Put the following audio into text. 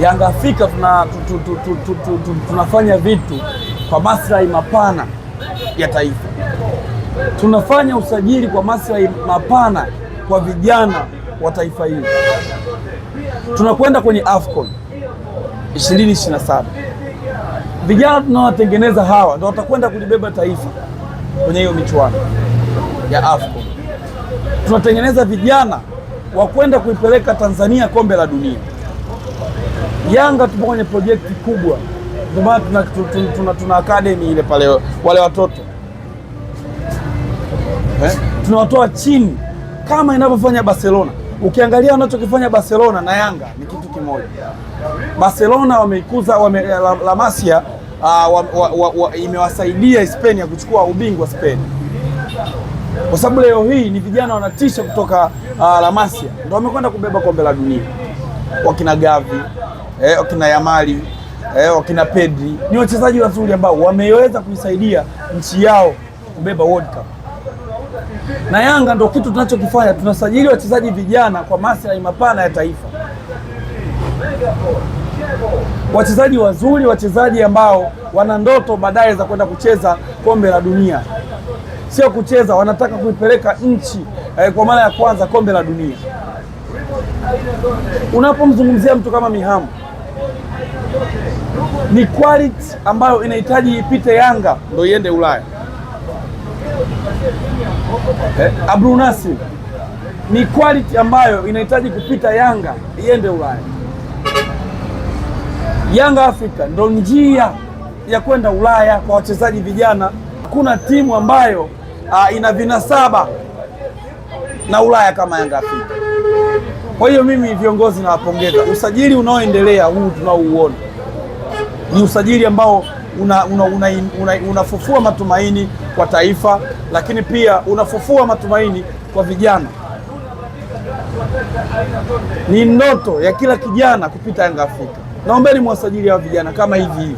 Yanga Afrika tunafanya vitu kwa maslahi mapana ya taifa. Tunafanya usajili kwa maslahi mapana kwa vijana wa taifa hili. Tunakwenda kwenye AFCON 2027. Vijana tunawatengeneza hawa ndio watakwenda kulibeba taifa kwenye hiyo michuano ya AFCON. Tunatengeneza vijana wa kwenda kuipeleka Tanzania kombe la dunia. Yanga tupo kwenye projekti kubwa, ndio maana tuna academy ile pale, wale watoto tunawatoa chini kama inavyofanya Barcelona. Ukiangalia wanachokifanya Barcelona na Yanga ni kitu kimoja. Barcelona wameikuza La Masia imewasaidia Hispania kuchukua ubingwa Spain, kwa sababu leo hii ni vijana wanatisha kutoka La Masia ndio wamekwenda kubeba kombe la dunia. Wakina Gavi, wakina Yamali, wakina Pedri ni wachezaji wazuri ambao wameweza kuisaidia nchi yao kubeba World Cup. Na Yanga ndio kitu tunachokifanya, tunasajili wachezaji vijana kwa maslahi mapana ya taifa. Wachezaji wazuri, wachezaji ambao wana ndoto baadaye za kwenda kucheza kombe la dunia. Sio kucheza, wanataka kuipeleka nchi kwa mara ya kwanza kombe la dunia. Unapomzungumzia mtu kama Mihamu, ni quality ambayo inahitaji ipite Yanga ndio iende Ulaya. Abdul Nasir ni quality ambayo inahitaji kupita Yanga iende Ulaya. Yanga Afrika ndio njia ya kwenda Ulaya kwa wachezaji vijana. Hakuna timu ambayo ina vinasaba na Ulaya kama Yanga Afrika. Kwa hiyo mimi viongozi nawapongeza. Usajili unaoendelea huu tunaouona ni usajili ambao unafufua matumaini kwa taifa, lakini pia unafufua matumaini kwa vijana. Ni ndoto ya kila kijana kupita Yanga Afrika. Naombeni mwasajili hao vijana kama hivi.